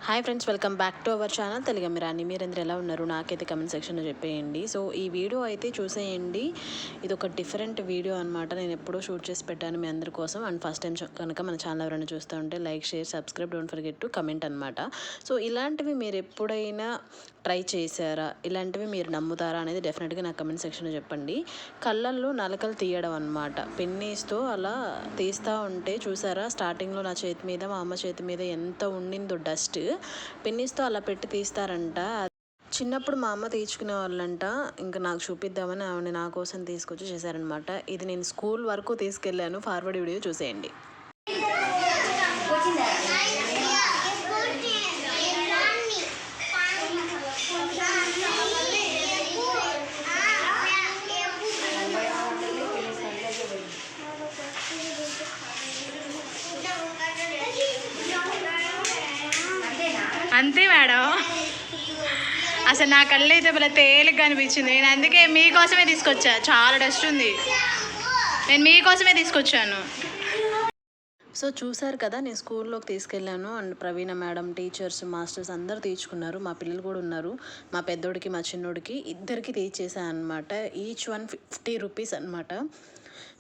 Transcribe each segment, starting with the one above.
Hi friends, welcome back to our channel Telugammirani. మీరందరూ ఎలా ఉన్నారు? నాకైతే కమెంట్ సెక్షన్లో చెప్పేయండి. సో ఈ వీడియో అయితే చూసేయండి. ఇది ఒక డిఫరెంట్ వీడియో అనమాట. నేను ఎప్పుడో షూట్ చేసి పెట్టాను మీ అందరి కోసం. అండ్ ఫస్ట్ టైం కనుక మన ఛానల్ ఎవరైనా చూస్తూ ఉంటే like, share, subscribe, don't forget to comment అనమాట. సో ఇలాంటివి మీరు ఎప్పుడైనా ట్రై చేశారా? ఇలాంటివి మీరు నమ్ముతారా అనేది డెఫినెట్గా నాకు కమెంట్ సెక్షన్లో చెప్పండి. కళ్ళల్లో నలకలు తీయడం అనమాట. పెన్నీస్తో అలా తీస్తూ ఉంటే చూసారా, స్టార్టింగ్లో నా చేతి మీద, మా అమ్మ చేతి మీద ఎంత ఉండిందో డస్ట్. పెన్నీస్తో అలా పెట్టి తీస్తారంట. చిన్నప్పుడు మా అమ్మ తీర్చుకునే వాళ్ళంట. ఇంకా నాకు చూపిద్దామని ఆవిడ నా కోసం తీసుకొచ్చి చేశారనమాట. ఇది నేను స్కూల్ వరకు తీసుకెళ్ళాను. ఫార్వర్డ్ వీడియో చూసేయండి. అంతే మేడం, అసలు నా కళ్ళు అయితే భలే తేలిగ్గా అనిపించింది. నేను అందుకే మీకోసమే తీసుకొచ్చా. చాలా డస్ట్ ఉంది, నేను మీకోసమే తీసుకొచ్చాను. సో చూసారు కదా, నేను స్కూల్లోకి తీసుకెళ్ళాను. And Praveena madam, teachers, masters అందరూ తీర్చుకున్నారు. మా పిల్లలు కూడా ఉన్నారు. మా పెద్దోడికి, మా చిన్నోడికి ఇద్దరికి తీర్చేసాను అనమాట. ఈచ్ 150 రూపీస్ అనమాట.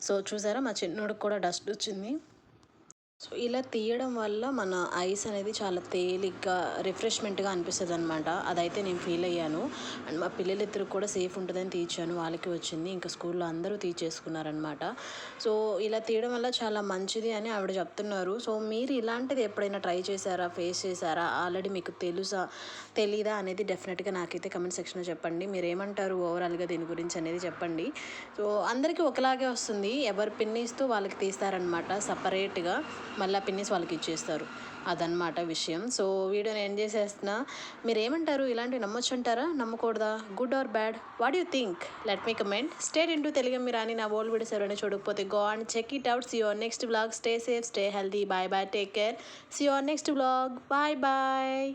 సో చూసారా, మా చిన్నోడికి కూడా డస్ట్ వచ్చింది. సో ఇలా తీయడం వల్ల మన ఐస్ అనేది చాలా తేలిగ్గా, రిఫ్రెష్మెంట్గా అనిపిస్తుంది అనమాట. అదైతే నేను ఫీల్ అయ్యాను. అండ్ మా పిల్లలిద్దరు కూడా సేఫ్ ఉంటుందని తీర్చాను. వాళ్ళకి వచ్చింది. ఇంకా స్కూల్లో అందరూ తీర్చేసుకున్నారనమాట. సో ఇలా తీయడం వల్ల చాలా మంచిది అని ఆవిడ చెప్తున్నారు. సో మీరు ఇలాంటిది ఎప్పుడైనా ట్రై చేశారా, ఫేస్ చేశారా, ఆల్రెడీ మీకు తెలీదా అనేది డెఫినెట్గా నాకైతే కమెంట్ సెక్షన్లో చెప్పండి. మీరు ఏమంటారు ఓవరాల్గా దీని గురించి అనేది చెప్పండి. సో అందరికీ ఒకలాగే వస్తుంది. ఎవరు పిన్నీస్తూ వాళ్ళకి తీస్తారనమాట సపరేట్గా. మళ్ళీ పిన్నిస్ వాళ్ళకి ఇచ్చేస్తారు. అదనమాట విషయం. సో వీడియోని ఎండ్ చేసేస్తున్నా. మీరు ఏమంటారు? ఇలాంటివి నమ్మొచ్చు అంటారా, నమ్మకూడదా? Good or bad? What you think? Let me comment. State into Telugammirani. నా ఓల్డ్ వీడియోస్ ఎవరైనా చూడకపోతే go and check it out. See your next vlog. Stay safe, stay healthy. Bye bye, take care. See your next vlog. Bye bye.